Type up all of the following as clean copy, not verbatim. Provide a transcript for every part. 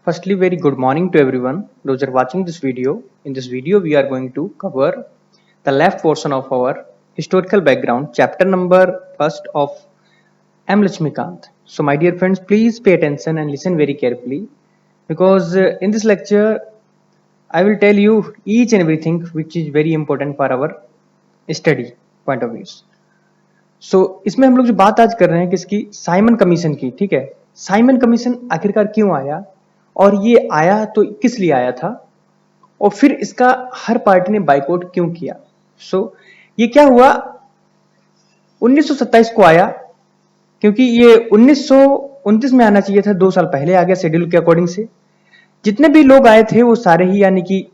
Firstly, very good morning to everyone. Those are watching this video. In this video, we are going to cover the left portion of our historical background, chapter number first of M. Lakshmikant. So, my dear friends, please pay attention and listen very carefully because in this lecture, I will tell you each and everything which is very important for our study point of views. सो इसमें हम लोग जो बात आज कर रहे हैं किसकी, साइमन कमीशन की. ठीक है, साइमन कमीशन आखिरकार क्यों आया और ये आया तो किस लिए आया था और फिर इसका हर पार्टी ने बाइकआउट क्यों किया. सो ये क्या हुआ, 1927 को आया क्योंकि ये 1929 में आना चाहिए था, 2 साल पहले आ गया शेड्यूल के अकॉर्डिंग से. जितने भी लोग आए थे वो सारे ही यानी कि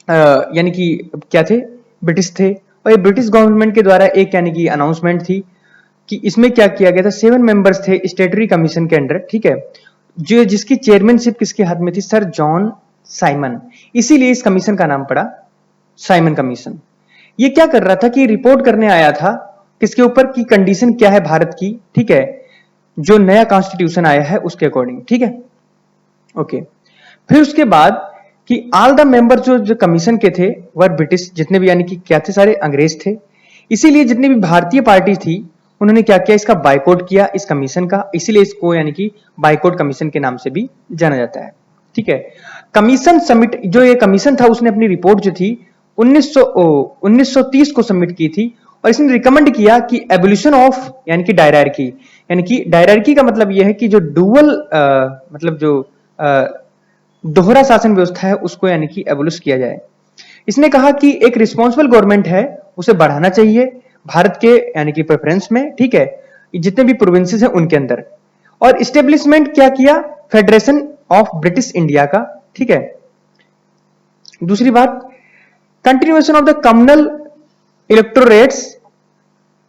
क्या थे, ब्रिटिश थे. और ये ब्रिटिश गवर्नमेंट के द्वारा एक यानी कि अनाउंसमेंट थी कि इसमें क्या किया गया था, 7 मेंबर्स थे स्टेटरी कमीशन के अंडर. ठीक है, जो जिसकी चेयरमैनशिप किसके हाथ में थी, सर जॉन साइमन. इसीलिए इस कमीशन का नाम पड़ा साइमन कमीशन. ये क्या कर रहा था कि रिपोर्ट करने आया था किसके ऊपर की कंडीशन क्या है भारत की. ठीक है, जो नया कॉन्स्टिट्यूशन आया है उसके अकॉर्डिंग. ठीक है, ओके. फिर उसके बाद कि ऑल द मेंबर जो कमीशन के थे वर ब्रिटिश, जितने भी यानी कि क्या थे, सारे अंग्रेज थे. इसीलिए जितनी भी भारतीय पार्टी थी उन्होंने क्या किया, इसका बाइकआउट किया इस कमीशन का. इसीलिए इसको यानी कि बाइकआउट कमीशन के नाम से भी जाना जाता है. ठीक है, कमीशन सबमिट, जो ये कमीशन था उसने अपनी रिपोर्ट जो थी 1930 को सबमिट की थी और इसने रिकमेंड किया कि एबोल्यूशन ऑफ यानी कि डायरार्की. यानी कि डायरार्की का मतलब यह है कि जो डुअल मतलब जो दोहरा शासन व्यवस्था है उसको यानी कि एबोलिश किया जाए. इसने कहा कि एक रिस्पॉन्सिबल गवर्नमेंट है उसे बढ़ाना चाहिए भारत के यानी कि प्रेफरेंस में. ठीक है, जितने भी प्रोविंसेस हैं उनके अंदर. और इस्टेब्लिशमेंट क्या किया, फेडरेशन ऑफ ब्रिटिश इंडिया का. ठीक है, दूसरी बात, continuation of the communal electorates,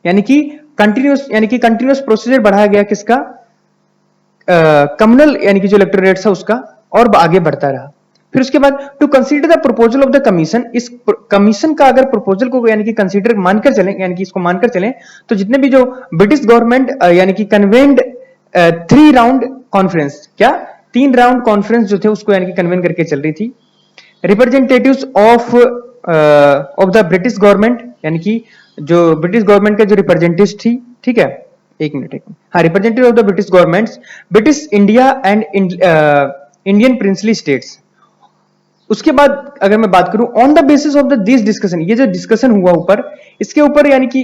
यानी कि कंटिन्यूअस प्रोसीजर बढ़ाया गया किसका, कम्युनल यानी कि जो इलेक्टोरेट्स है उसका, और आगे बढ़ता रहा. फिर उसके बाद to consider the proposal of the commission, इस कमीशन का अगर प्रपोजल को यानी कि कंसीडर मानकर चलें, यानी कि इसको मानकर चलें, तो जितने भी जो ब्रिटिश गवर्नमेंट यानी कि कन्वेंड 3 राउंड कॉन्फ्रेंस, क्या 3 राउंड कॉन्फ्रेंस जो थे उसको यानी कि कन्वेन करके चल रही थी. Representatives of the British government, यानी कि जो ब्रिटिश गवर्नमेंट के जो रिप्रेजेंटेटिव थी. ठीक है, एक मिनट, हाँ, representative of the British government, British India and Indian princely states. उसके बाद अगर मैं बात करूं on the basis of the this discussion, ये जो डिस्कशन हुआ ऊपर, इसके ऊपर यानी कि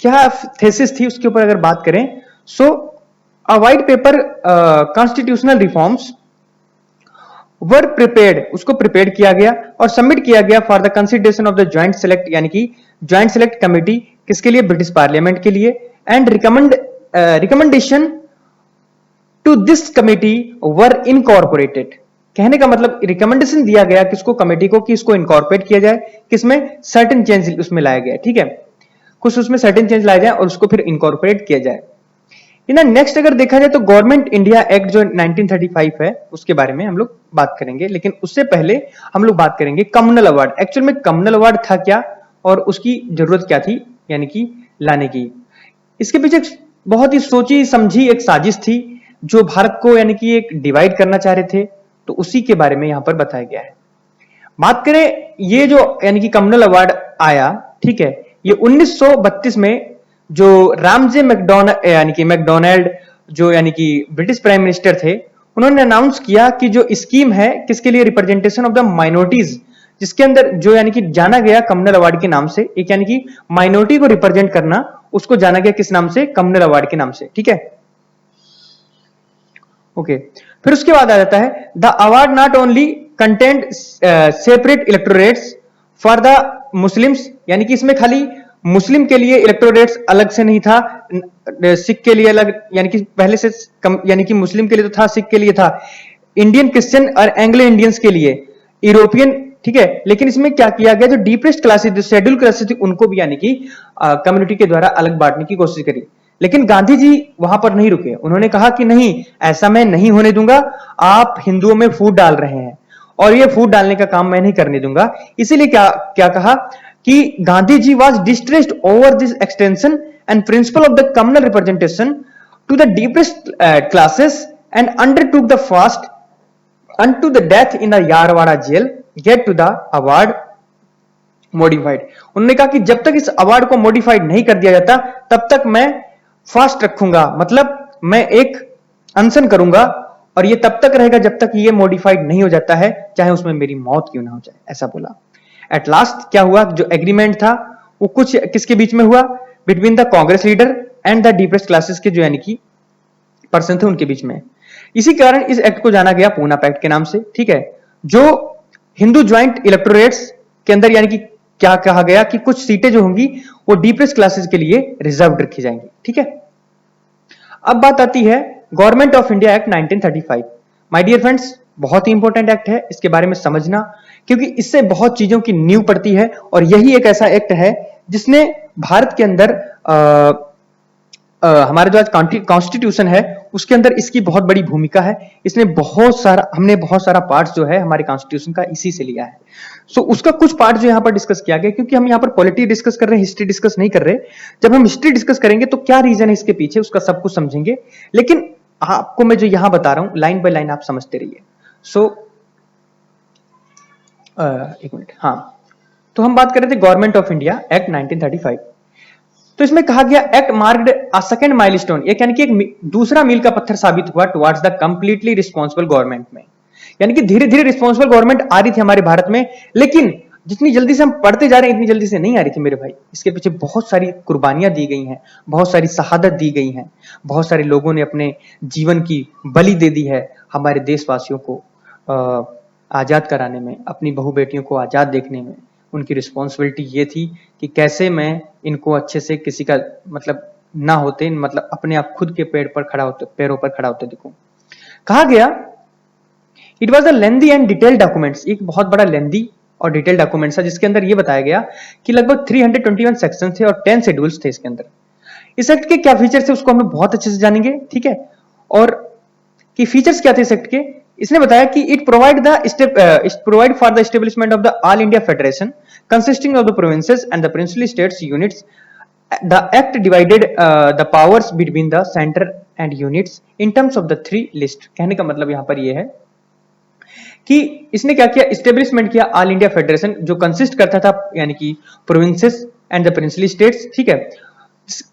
क्या थेसिस थी उसके ऊपर अगर बात करें, so a white paper constitutional reforms were prepared, उसको प्रिपेयर किया गया और सबमिट किया गया for the consideration of the joint select, यानी कि ज्वाइंट सेलेक्ट कमेटी, किसके लिए, ब्रिटिश पार्लियामेंट के लिए. And recommendation to this committee were incorporated. कहने का मतलब रिकमेंडेशन दिया गया किसको, कमेटी को, कि इसको इनकॉर्पोरेट किया जाए, किसमें, सर्टेन चेंज उसमें लाया गया. ठीक है, कुछ उसमें सर्टेन चेंज लाया जाए और उसको फिर इनकॉर्पोरेट किया जाए. नेक्स्ट अगर देखा जाए तो गवर्नमेंट इंडिया एक्ट जो 1935 है उसके बारे में हम लोग बात करेंगे, लेकिन उससे पहले हम लोग बात करेंगे कम्युनल अवार्ड. एक्चुअल में कम्युनल अवार्ड था क्या और उसकी जरूरत क्या थी यानी कि लाने की. इसके पीछे बहुत ही सोची समझी एक साजिश थी जो भारत को यानी कि एक डिवाइड करना चाह रहे थे, तो उसी के बारे में यहां पर बताया गया है. बात करें ये जो यानी कि कम्युनल अवार्ड आया, ठीक है, ये 1932 में जो रामजे मैकडोनाल्ड जो यानी कि ब्रिटिश प्राइम मिनिस्टर थे, उन्होंने अनाउंस किया कि जो स्कीम है किसके लिए, रिप्रेजेंटेशन ऑफ द माइनॉरिटीज, जिसके अंदर जो यानी कि जाना गया कम्युनल अवार्ड के नाम से, एक यानी कि माइनॉरिटी को रिप्रेजेंट करना, उसको जाना गया किस नाम से, कम्युनल अवार्ड के नाम से. ठीक है, ओके. फिर उसके बाद आ जाता है the award not only content separate electorates for the Muslims, यानी कि इसमें खाली मुस्लिम के लिए इलेक्टोरेट्स अलग से नहीं था, सिख के लिए अलग, यानी कि पहले से यानी कि मुस्लिम के लिए तो था, सिख के लिए था, इंडियन क्रिश्चियन और एंग्लो इंडियंस के लिए, यूरोपियन. ठीक है, लेकिन इसमें क्या किया गया, जो डिप्रेस्ड क्लासेस, जो शेड्यूल क्लासेस थी, उनको भी यानी कि कम्युनिटी के द्वारा अलग बांटने की कोशिश करी. लेकिन गांधी जी वहां पर नहीं रुके, उन्होंने कहा कि नहीं, ऐसा मैं नहीं होने दूंगा, आप हिंदुओं में फूट डाल रहे हैं और ये फूट डालने का काम मैं नहीं करने दूंगा. इसीलिए क्या कहा कि Gandhi ji was distressed over this extension and principle of the communal representation to the deepest classes and undertook the unto the death in the Yarwada jail get to the award modified। उन्होंने कहा कि जब तक इस अवार्ड को modified नहीं कर दिया जाता तब तक मैं फास्ट रखूंगा, मतलब मैं एक अनशन करूंगा और ये तब तक रहेगा जब तक ये मॉडिफाइड नहीं हो जाता है, चाहे उसमें मेरी मौत क्यों ना हो जाए, ऐसा बोला। एट लास्ट क्या हुआ, जो एग्रीमेंट था वो कुछ किसके बीच में हुआ, between the Congress leader and the depressed classes के जो यानी कि पर्सन थे उनके बीच में। इसी कारण इस एक्ट को जाना गया पूना पैक्ट के नाम से, ठीक है, जो हिंदू ज्वाइंट इलेक्टोरेट्स के अंदर यानी कि क्या कहा गया कि कुछ सीटें जो होंगी वो डिप्रेस्ड क्लासेस के लिए रिजर्व रखी जाएंगी, ठीक है। अब बात आती है government of India act 1935। My dear friends, बहुत ही इंपॉर्टेंट एक्ट है, इसके बारे में समझना, क्योंकि इससे बहुत चीजों की नींव पड़ती है और यही एक ऐसा एक्ट है जिसने भारत के अंदर हमारा जो आज कॉन्स्टिट्यूशन है उसके अंदर इसकी बहुत बड़ी भूमिका है। इसने हमने बहुत सारा पार्ट जो है हमारे कॉन्स्टिट्यूशन का इसी से लिया है। सो उसका कुछ पार्ट जो यहां पर डिस्कस किया गया, क्योंकि हम यहां पर पॉलिटी डिस्कस कर रहे हैं, हिस्ट्री डिस्कस नहीं कर रहे। जब हम हिस्ट्री डिस्कस करेंगे तो क्या रीजन है इसके पीछे उसका सब कुछ समझेंगे, लेकिन आपको मैं जो यहां बता रहा हूं लाइन बाय लाइन आप समझते रहिए। सो एक मिनट, हाँ, तो हम बात कर रहे थे गवर्नमेंट ऑफ इंडिया एक्ट 1935। तो इसमें कहा गया act marked a second milestone, एक यानी कि एक दूसरा मील का पत्थर साबित हुआ towards the completely responsible government में। यानी कि धीरे धीरे रिस्पांसिबल गवर्नमेंट आ रही थी हमारे भारत में, लेकिन जितनी जल्दी से हम पढ़ते जा रहे हैं इतनी जल्दी से नहीं आ रही थी मेरे भाई। इसके पीछे बहुत सारी कुर्बानियां दी गई हैं, बहुत सारी शहादत दी गई हैं, बहुत सारे लोगों ने अपने जीवन की बलि दे दी है हमारे देशवासियों को आजाद कराने में, अपनी बहू बेटियों को आजाद देखने में। उनकी रिस्पॉन्सिबिलिटी ये थी कि कैसे मैं इनको अच्छे से किसी का मतलब ना होते, मतलब अपने आप खुद के पैरों पर खड़ा होते देखूं। कहा गया it was a lengthy and detailed documents, एक बहुत बड़ा लेंदी और डिटेल डॉक्यूमेंट्स था जिसके अंदर यह बताया गया कि लगभग 321 सेक्शन थे और 10 शेड्यूल्स थे इसके अंदर। इस एक्ट के क्या फीचर्स थे उसको हम बहुत अच्छे से जानेंगे, ठीक है। और कि फीचर्स क्या थे इस एक्ट के, इसने बताया कि it provide for the establishment of the all India federation consisting of the provinces and the princely states units. The act divided the powers between the centre and units in terms of the 3 list. कहने का मतलब यहां पर यह है कि इसने क्या किया, एस्टेब्लिशमेंट किया ऑल इंडिया फेडरेशन जो कंसिस्ट करता था यानी कि provinces and the princely states, ठीक है।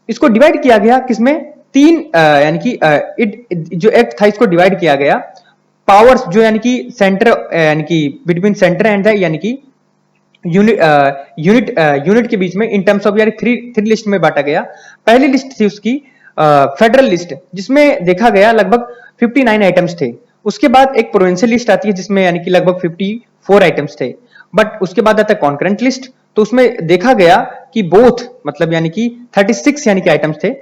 इसको डिवाइड किया गया किसमें, 3 यानी कि जो एक्ट था इसको डिवाइड किया गया पावर्स जो यानी कि सेंटर यानी कि बिटवीन सेंटर एंड द यानी कि यूनिट के बीच में इन टर्म्स ऑफ यानी 3 लिस्ट में बांटा गया। पहली लिस्ट थी उसकी फेडरल लिस्ट जिसमें देखा गया लगभग 59 आइटम्स थे। उसके बाद एक प्रोविंशियल लिस्ट आती है जिसमें यानी कि लगभग 54 आइटम्स थे। बट उसके बाद आता है कॉन्करेंट लिस्ट, तो उसमें देखा गया कि बोथ मतलब यानी कि 36 यानी कि आइटम्स थे।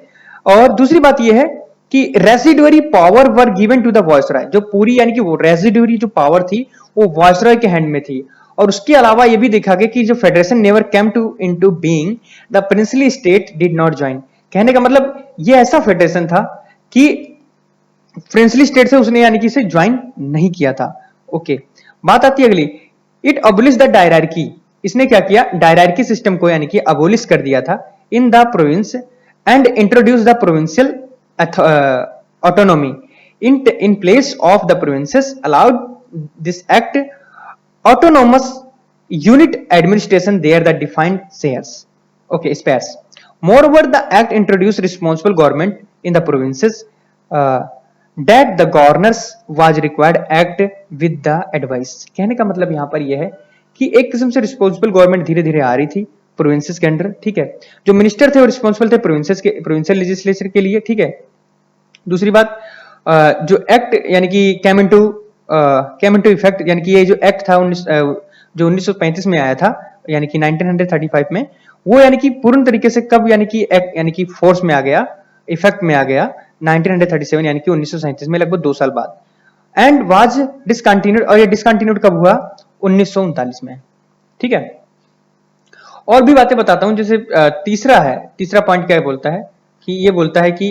और दूसरी बात यह है कि residuary power were given to the viceroy, जो पूरी यानी कि वो रेसिडुअरी जो पावर थी वो वॉइसरॉय के हैंड में थी। और उसके अलावा यह भी देखा गया कि जो federation never came to into being, the princely state did not join. कहने का मतलब ये ऐसा फेडरेशन था कि प्रिंसली स्टेट से उसने यानी कि इसे ज्वाइन नहीं किया था। ओके, बात आती है अगली, इट अबोलिश द डायरार्की। इसने क्या किया, डायरार्की सिस्टम को यानी कि अबोलिश कर दिया था in the province and introduce the provincial autonomy in place of the provinces, allowed this act autonomous unit administration there the defined spares. Moreover, the act introduced responsible government in the provinces that the governors was required act with the advice। कहने का मतलब यहां पर यह है कि एक किस्म से रिस्पॉन्सिबल गवर्नमेंट धीरे धीरे आ रही थी प्रोविंसेस के अंडर, ठीक है। जो मिनिस्टर थे वो रिस्पॉन्सिबल थे प्रोविंशियल लेजिस्लेचर के लिए, ठीक है। दूसरी बात जो एक्ट यानी कि केम इनटू इफेक्ट, यानी कि ये जो एक्ट था जो 1935 में आया था यानी कि 1935 में, वो यानी कि पूर्ण तरीके से कब यानी कि एक्ट यानी कि फोर्स में आ गया, इफेक्ट में आ गया 1937 यानी कि 1937 में, लगभग 2 साल बाद। एंड वाज डिसकंटिन्यूड, और ये डिसकंटिन्यूड कब हुआ, 1939 में, ठीक है। और भी बातें बताता हूं, जैसे तीसरा पॉइंट क्या बोलता है कि ये बोलता है कि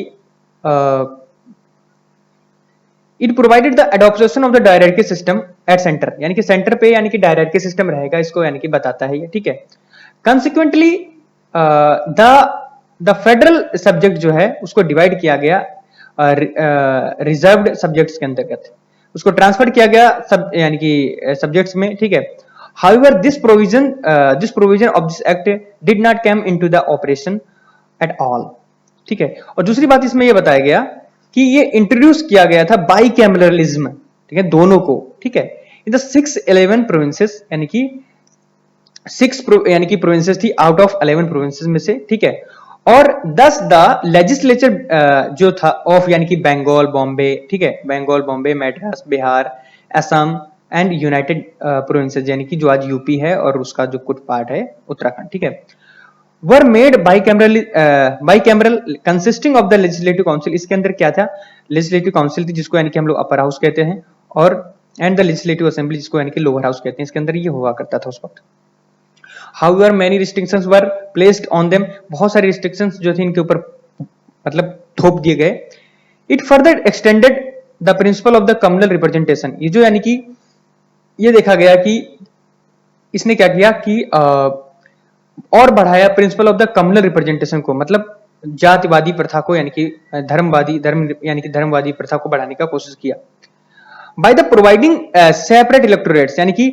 it provided the adoption of the diarchy system at centre, यानी कि सेंटर पे यानी कि डायरार्की सिस्टम रहेगा, इसको यानी कि बताता है ये, ठीक है। कंसिक्वेंटली द फेडरल सब्जेक्ट जो है उसको डिवाइड किया गया रिजर्व्ड सब्जेक्ट्स के अंतर्गत। उसको ट्रांसफर किया गया सब यानी कि सब्जेक्ट्स में, ठीक है। However, this provision of this act did not come into the operation at all, ठीक है। और दूसरी बात इसमें यह बताया गया कि ये इंट्रोड्यूस किया गया था बाइकैमरलिज्म, ठीक है, दोनों को, ठीक है। इन द 611 प्रोविंसेस, यानी कि 6 यानी कि प्रोविंसेस थी आउट ऑफ 11 प्रोविंसेस में से, ठीक है। और 10 द लेजिस्लेचर जो था ऑफ यानी कि बंगाल, बॉम्बे, ठीक है, Bengal, Bombay, Madras, Bihar, Assam and united provinces, यानी कि जो आज यूपी है और उसका जो कुछ पार्ट है उत्तराखंड, ठीक है, were made bicameral consisting of the legislative council. इसके अंदर क्या था, लेजिस्लेटिव काउंसिल थी जिसको यानी कि हम लोग अपर हाउस कहते हैं, और एंड द लेजिस्लेटिव असेंबली जिसको यानी कि लोअर हाउस कहते हैं। इसके अंदर ये हुआ करता था उस वक्त। However, many restrictions were placed on them, बहुत सारी restrictions जो थे इनके ऊपर मतलब थोप दिए गए। It further extended the principle of the communal representation, ये जो यानी कि ये देखा गया कि इसने क्या किया कि और बढ़ाया principal of the communal representation को, मतलब जातिवादी प्रथा को यानी कि धर्मवादी प्रथा को बढ़ाने का कोशिश किया। By the providing separate electorates, यानी कि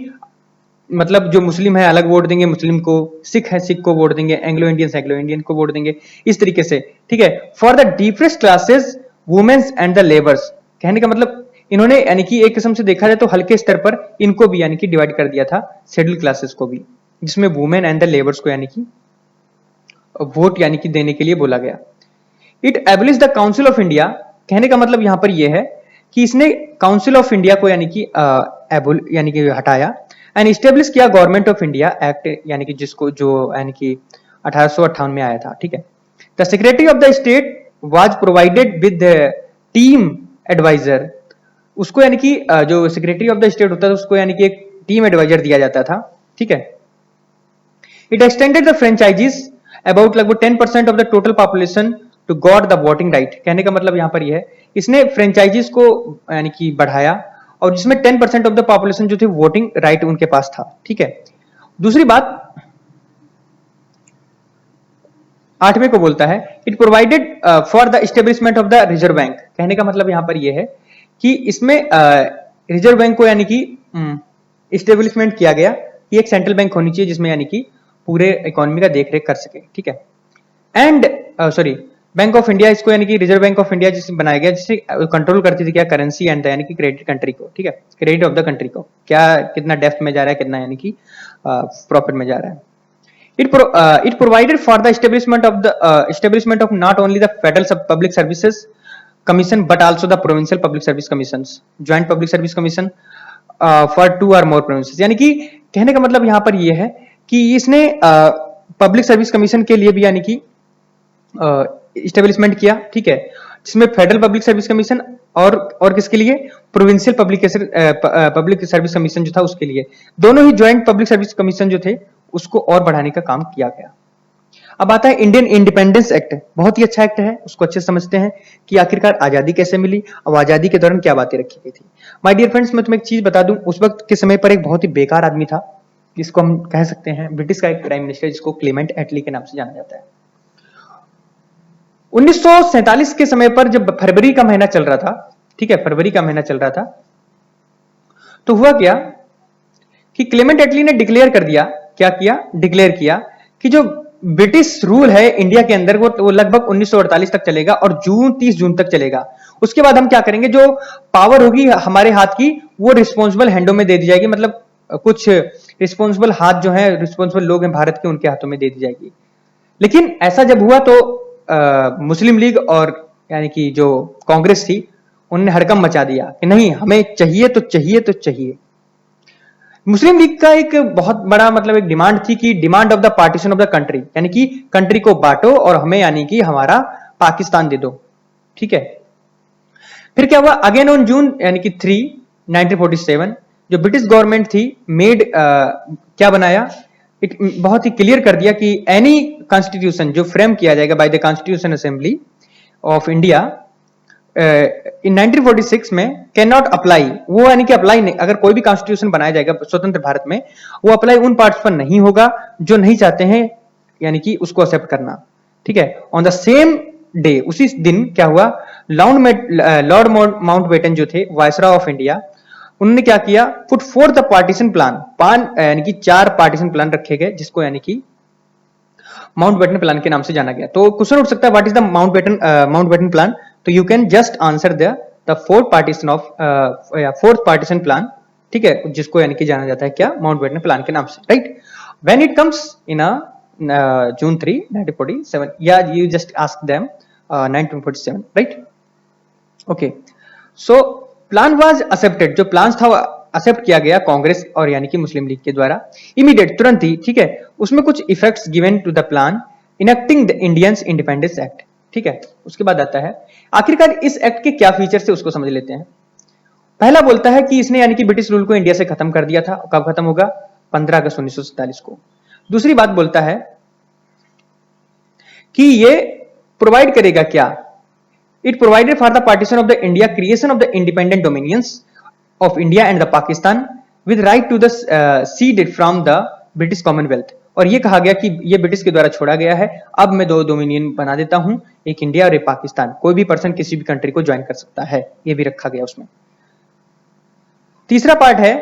मतलब जो मुस्लिम है अलग वोट देंगे मुस्लिम को, सिख है सिख को वोट देंगे, एंग्लो इंडियन को वोट देंगे, इस तरीके से, ठीक है। For the different classes, womens and the labours, कहने का मतलब इन्होंने यानी कि एक किस्म से देखा जाए तो हल्के स्तर पर इनको भी यानी कि डिवाइड कर दिया था, शेड्यूल क्लासेस को भी, जिसमें वुमेन एंड द लेबर्स को यानी कि वोट यानी कि देने के लिए बोला गया। It abolish the council of India, कहने का मतलब यहां पर यह है कि इसने काउंसिल ऑफ इंडिया को यानी कि हटाया, एंड इस्टेब्लिश किया गवर्नमेंट ऑफ इंडिया एक्ट, यानी कि जिसको जो यानी कि 1858 में आया था, ठीक है। The secretary of the state was provided with team adviser, उसको यानी कि जो सेक्रेटरी ऑफ द स्टेट होता था उसको यानी कि एक टीम एडवाइजर दिया जाता था, ठीक है। It extended the franchises about लगभग 10% of the total population to got the voting right, कहने का मतलब यहां पर यह है इसने फ्रेंचाइजीज को यानी कि बढ़ाया और जिसमें 10% ऑफ द पॉपुलेशन जो थे वोटिंग राइट उनके पास था, ठीक है। दूसरी बात 8वें को बोलता है, it provided for the establishment of the reserve bank, कहने का मतलब यहां पर यह है कि इसमें रिजर्व बैंक को यानी कि एस्टेब्लिशमेंट किया गया कि एक सेंट्रल बैंक होनी चाहिए जिसमें यानी कि पूरे इकोनॉमी का देखरेख कर सके, ठीक है। एंड बैंक ऑफ इंडिया, इसको यानी कि रिजर्व बैंक ऑफ इंडिया जिसे बनाया गया जिससे कंट्रोल करती थी क्या, करेंसी एंड यानी कि क्रेडिट कंट्री को, ठीक है, क्रेडिट ऑफ द कंट्री को, क्या कितना डेफ्ट में जा रहा है, कितना यानी कि प्रॉफिट में जा रहा है। It provided for the establishment of not only the federal public services commission but also the provincial public service commissions, joint public service commission for 2 और मोर प्रोविंसेस, यानी कि कहने का मतलब यहां पर यह है कि इसने पब्लिक सर्विस कमीशन के लिए भी यानी कि इस्टेब्लिशमेंट किया, ठीक है, जिसमें फेडरल पब्लिक सर्विस कमीशन और किसके लिए, प्रोविंशियल पब्लिक सर्विस कमीशन जो था उसके लिए, दोनों ही ज्वाइंट पब्लिक सर्विस कमीशन जो थे उसको और बढ़ाने का काम किया गया। अब आता है इंडियन इंडिपेंडेंस एक्ट, बहुत ही अच्छा एक्ट है, उसको अच्छे समझते हैं कि आखिरकार आजादी कैसे मिली और आजादी के दौरान क्या बातें रखी गई थी। माय डियर फ्रेंड्स, मैं तुम्हें एक चीज बता दूं, उस वक्त के समय पर एक बहुत ही बेकार आदमी था जिसको हम कह सकते हैं ब्रिटिश का एक प्राइम मिनिस्टर, जिसको क्लेमेंट एटली के नाम से जाना जाता है। 1947 के समय पर जब फरवरी का महीना चल रहा था, ठीक है, फरवरी का महीना चल रहा था, तो हुआ क्या कि क्लेमेंट एटली ने डिक्लेयर कर दिया, क्या किया, डिक्लेयर किया कि जो ब्रिटिश रूल है इंडिया के अंदर वो लगभग 1948 तक चलेगा और 30 जून तक चलेगा। उसके बाद हम क्या करेंगे, जो पावर होगी हमारे हाथ की वो रिस्पॉन्सिबल हैंडों में दे दी जाएगी, मतलब कुछ रिस्पॉन्सिबल हाथ जो है, रिस्पॉन्सिबल लोग हैं भारत के, उनके हाथों में दे दी जाएगी। लेकिन ऐसा जब हुआ तो मुस्लिम लीग और यानी कि जो कांग्रेस थी उन्होंने हड़कंप मचा दिया कि नहीं, हमें चाहिए तो चाहिए तो चाहिए। मुस्लिम लीग का एक बहुत बड़ा मतलब एक डिमांड थी कि demand of the partition of the country, यानी कि कंट्री को बांटो और हमें यानी कि हमारा पाकिस्तान दे दो, ठीक है। फिर क्या हुआ, अगेन ऑन जून यानी कि 3 1947 जो ब्रिटिश गवर्नमेंट थी मेड क्या बनाया, बहुत ही क्लियर कर दिया कि एनी कॉन्स्टिट्यूशन जो फ्रेम किया जाएगा by the constitution assembly of India in 1946 में कैन नॉट अप्लाई, वो यानी कि अप्लाई नहीं, अगर कोई भी कॉन्स्टिट्यूशन बनाया जाएगा स्वतंत्र भारत में वो अप्लाई उन पार्ट्स पर नहीं होगा जो नहीं चाहते हैं यानी कि उसको एक्सेप्ट करना, ठीक है। ऑन द सेम डे, उसी दिन क्या हुआ, लॉर्ड माउंटबेटन जो थे वायसरॉय ऑफ इंडिया, उन्होंने क्या किया, put for the partition plan, यानी कि 4 पार्टीशन प्लान रखे गए जिसको यानी कि माउंटबेटन प्लान के नाम से जाना गया। तो क्वेश्चन उठ सकता है what is the Mountbatten plan, तो you can just answer the fourth partition plan, ठीक है, जिसको यानी कि जाना जाता है क्या, माउंटबेटन प्लान के नाम से, right. When it comes in June 3, 1947, yeah, you just ask them 1947, right? Okay, so plan was accepted, जो प्लान था एक्सेप्ट किया गया कांग्रेस और यानी कि मुस्लिम लीग के द्वारा, इमीडिएट, तुरंत ही, ठीक है। उसमें कुछ effects given to the plan enacting the Indians independence act, ठीक है। उसके बाद आता है आखिरकार इस एक्ट के क्या फीचर्स है उसको समझ लेते हैं। पहला बोलता है कि इसने यानी कि ब्रिटिश रूल को इंडिया से खत्म कर दिया था। कब खत्म होगा, 15 अगस्त 1947 को। दूसरी बात बोलता है कि ये प्रोवाइड करेगा क्या, it provided for the partition of the India, creation of the independent dominions of India and the Pakistan with right to the secede from the British commonwealth. और ये कहा गया कि ये ब्रिटिश के द्वारा छोड़ा गया है, अब मैं 2 डोमिनियन बना देता हूं, एक इंडिया और एक पाकिस्तान, कोई भी पर्सन किसी भी कंट्री को ज्वाइन कर सकता है, ये भी रखा गया उसमें। तीसरा पार्ट है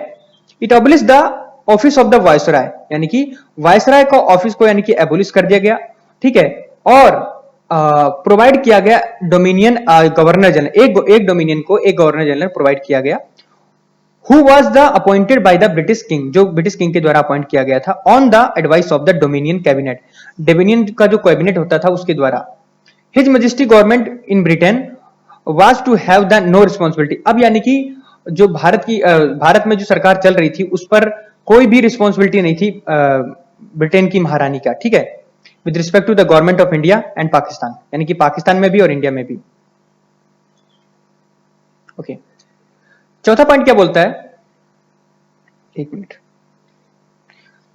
it abolish the office of the viceroy, यानी कि वायसराय का ऑफिस को यानी कि एबोलिश कर दिया गया, ठीक है। और प्रोवाइड किया गया डोमिनियन गवर्नर जनरल, एक डोमिनियन को एक गवर्नर जनरल प्रोवाइड किया गया, who was the appointed by the British king, जो ब्रिटिश किंग के द्वारा अपॉइंट किया गया था, on the advice of the dominion cabinet, dominion का जो कैबिनेट होता था उसके द्वारा। His majesty government in Britain was to have the no responsibility, अब यानी कि जो भारत में जो सरकार चल रही थी उस पर कोई भी रिस्पॉन्सिबिलिटी नहीं थी ब्रिटेन की महारानी का, ठीक है, with respect to the government of India and Pakistan, यानी कि पाकिस्तान में भी और इंडिया में भी। ओके, चौथा पॉइंट क्या बोलता है, एक मिनट,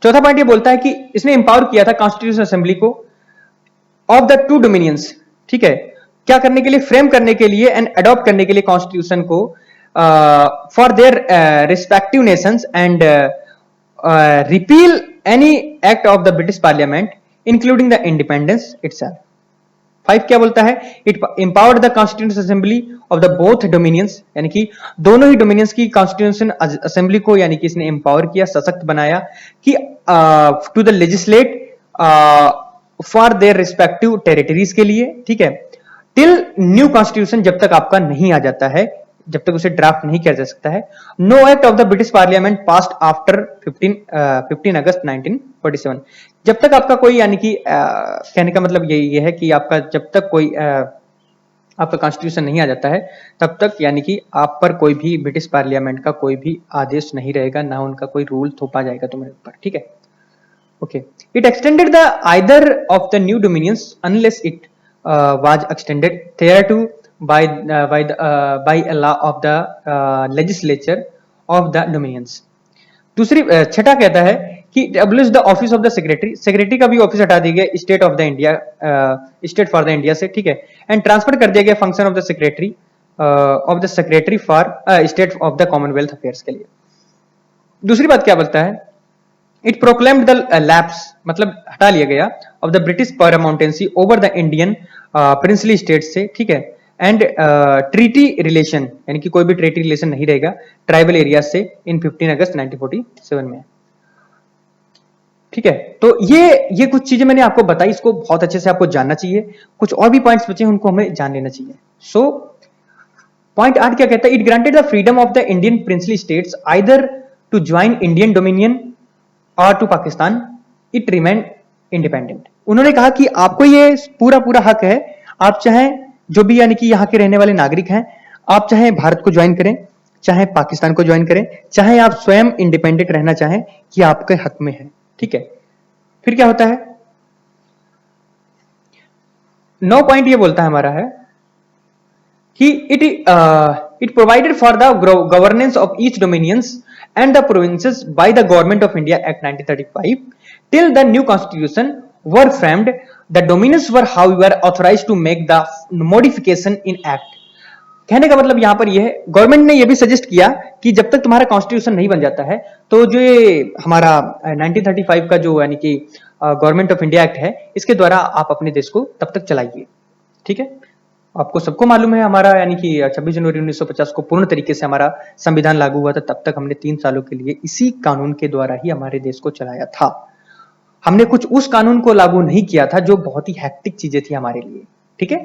चौथा पॉइंट ये बोलता है कि इसने एम्पावर किया था कॉन्स्टिट्यूशन असेंबली को ऑफ द 2 डोमिनियंस, ठीक है, क्या करने के लिए, फ्रेम करने के लिए एंड अडॉप्ट करने के लिए कॉन्स्टिट्यूशन को for their respective nations and repeal any act of the British parliament including the independence itself. 5 क्या बोलता है, it empowered the constitution assembly of the both dominions, यानी कि दोनों ही डोमिनियंस की कॉन्स्टिट्यूशन असेंबली को यानी कि इसने एम्पावर किया, सशक्त बनाया कि to the legislate for their respective territories के लिए, ठीक है, टिल न्यू कॉन्स्टिट्यूशन, जब तक आपका नहीं आ जाता है, जब तक उसे ड्राफ्ट नहीं किया जा सकता है। No act of the British parliament passed after 15 August 1947, जब तक आपका कोई यानी कि कहने का मतलब ये है कि आपका जब तक कोई आपका कॉन्स्टिट्यूशन नहीं आ जाता है तब तक यानी कि आप पर कोई भी ब्रिटिश पार्लियामेंट का कोई भी आदेश नहीं रहेगा, ना उनका कोई रूल थोपा जाएगा तुम्हारे ऊपर, ठीक है। Okay, it extended the either of the new dominions unless it was extended thereto by a law of the legislature of the dominions। दूसरी छठा कहता है कि abolish the office of the secretary, secretary का भी ऑफिस हटा दिया गया state of the India, state for the India से, ठीक है, एंड ट्रांसफर कर दिया गया function of the secretary for state of the Commonwealth affairs के लिए। दूसरी बात क्या बोलता है, इट प्रोक्लेम्ड द लैप्स, मतलब हटा लिया गया, of the British paramountcy over the Indian princely state से, ठीक है, एंड ट्रीटी रिलेशन, यानी कि कोई भी ट्रीटी रिलेशन नहीं रहेगा ट्राइबल एरिया से इन 15 अगस्त 1947 में, ठीक है। तो ये कुछ चीजें मैंने आपको बताई, इसको बहुत अच्छे से आपको जानना चाहिए, कुछ और भी पॉइंट्स बचे हैं उनको हमें जान लेना चाहिए। सो पॉइंट 8 क्या कहता है, it granted the freedom of the Indian princely states either to join Indian dominion or to Pakistan, it remain independent. उन्होंने कहा कि आपको ये पूरा हक है, आप चाहें जो भी यानी कि यहाँ के रहने वाले नागरिक हैं, आप चाहे भारत को ज्वाइन करें, चाहे पाकिस्तान को ज्वाइन करें, चाहे आप स्वयं इंडिपेंडेंट रहना चाहें, कि आपके हक में है, ठीक है। फिर क्या होता है, 9 पॉइंट ये बोलता है हमारा है कि it provided for the governance of each dominions and the provinces by the government of India act 1935 till the new constitution were framed, the dominions were however authorized to make the modification in act। कहने का मतलब यहां पर यह है, government ने यह भी सजेस्ट किया कि जब तक तुम्हारा कॉन्स्टिट्यूशन नहीं बन जाता है तो जो ये हमारा 1935 का जो यानी कि गवर्नमेंट ऑफ इंडिया एक्ट है, इसके द्वारा आप अपने देश को तब तक चलाइए, ठीक है। आपको सबको मालूम है हमारा यानी कि 26 जनवरी 1950 को पूर्ण तरीके से हमारा संविधान लागू हुआ था। तब तक हमने 3 सालों के लिए इसी कानून के द्वारा ही हमारे देश को चलाया था। हमने कुछ उस कानून को लागू नहीं किया था जो बहुत ही हैक्टिक चीजें थी हमारे लिए। ठीक है।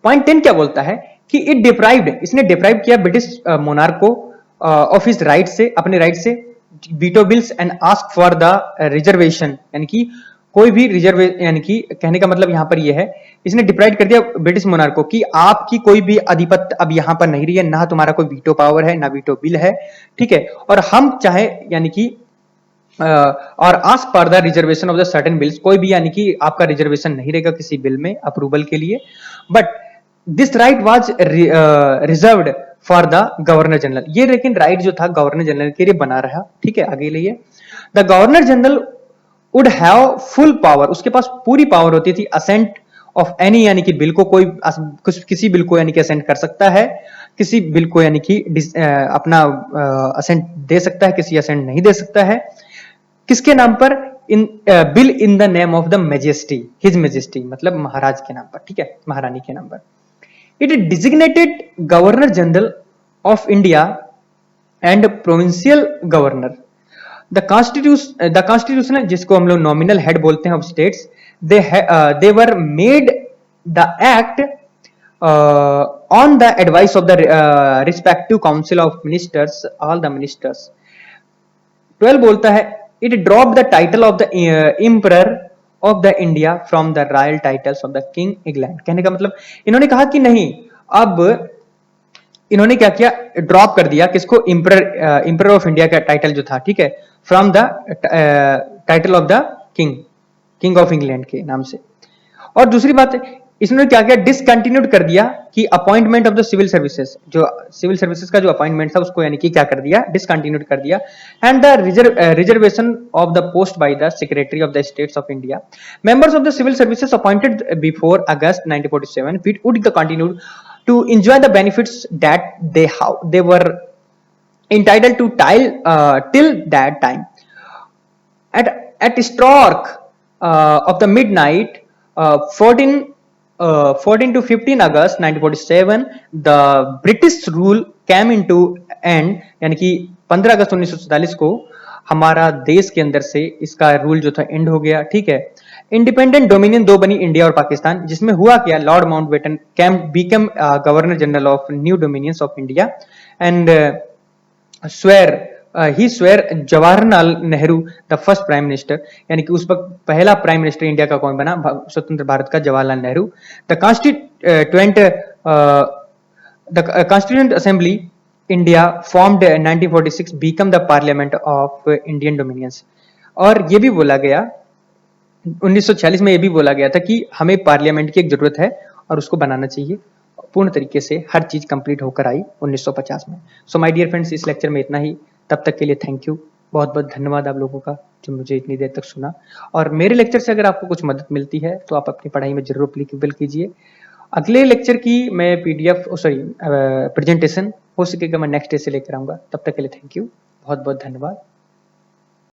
पॉइंट 10 क्या बोलता है कि इसने डिप्राइव किया ब्रिटिश मोनार्क को ऑफ हिज राइट से, अपने राइट से, veto bills and ask for the reservation, यानी कि कोई भी रिजर्व, यानी कि कहने का मतलब यहां पर यह है, इसने डिप्राइव कर दिया ब्रिटिश मोनार्क को कि आपकी कोई भी अधिपत्य अब यहां पर नहीं रही है, ना तुम्हारा कोई वीटो पावर है, ना वीटो बिल है। ठीक है। और हम चाहे यानी कि और ask for the reservation of the certain bills, कोई भी यानी कि आपका रिजर्वेशन नहीं रहेगा किसी बिल में अप्रूवल के लिए, but this right was reserved for the governor general. ये लेकिन राइट जो था गवर्नर जनरल के लिए बना रहा। ठीक है। आगे लिए the governor general would have full power, उसके पास पूरी पावर होती थी असेंट ऑफ एनी, यानी कि बिल को कोई किसी बिल को यानी कि असेंट कर सकता है, किसी बिल को यानी कि अपना असेंट दे सकता है, किसी असेंट नहीं दे सकता है। किसके नाम पर? In bill in the name of the majesty, his majesty, मतलब महाराज के नाम पर। ठीक है। महारानी के नाम पर। It designated governor general of India and provincial governor. The constitution जिसको हम लोग नॉमिनल हेड बोलते हैं of states, they were made the act on the advice of the respective council of ministers, all the ministers. 12 बोलता है it drop the title of the emperor of the India from the royal titles of the king England. कहने का मतलब इन्होंने कहा कि नहीं, अब इन्होंने क्या किया, ड्रॉप कर दिया किसको, इंपरर ऑफ इंडिया का टाइटल जो था। ठीक है। From the title of the king of England के नाम से। और दूसरी बात, इसने क्या किया, डिसकंटिन्यूड कर दिया कि appointment of the civil services, जो सिविल सर्विसेज का जो अपॉइंटमेंट था उसको यानी कि क्या कर दिया, डिसकंटिन्यूड कर दिया। And the reservation of the post by the secretary of the states of India, members of the civil services appointed before August 1947 would continue to enjoy the benefits that they were entitled to till that time. At stroke of the midnight, 14 to 15 August 1947, the British rule came into end, यानी कि 15 August 1947 को हमारा देश के अंदर से इसका rule जो था एंड हो गया। ठीक है। इंडिपेंडेंट डोमिनियन दो बनी, इंडिया और पाकिस्तान, जिसमें हुआ क्या, Lord Mountbatten become governor general of new dominions of India and swear Jawaharlal Nehru the first prime minister, यानी कि उस वक्त पहला प्राइम मिनिस्टर इंडिया का कौन बना, स्वतंत्र भारत का Jawaharlal Nehru. The constituent assembly India formed 1946 become the parliament of Indian dominions. और ये भी बोला गया 1946 में, यह भी बोला गया था कि हमें पार्लियामेंट की एक जरूरत है और उसको बनाना चाहिए। पूर्ण तरीके से हर चीज कंप्लीट होकर आई 1950 में। सो माय डियर फ्रेंड्स, इस लेक्चर में इतना ही। तब तक के लिए थैंक यू, बहुत बहुत धन्यवाद आप लोगों का जो मुझे इतनी देर तक सुना। और मेरे लेक्चर से अगर आपको कुछ मदद मिलती है तो आप अपनी पढ़ाई में जरूर अप्लीकेबल कीजिए। अगले लेक्चर की मैं PDF प्रेजेंटेशन हो सकेगा मैं नेक्स्ट डे से लेकर आऊंगा। तब तक के लिए थैंक यू, बहुत बहुत धन्यवाद।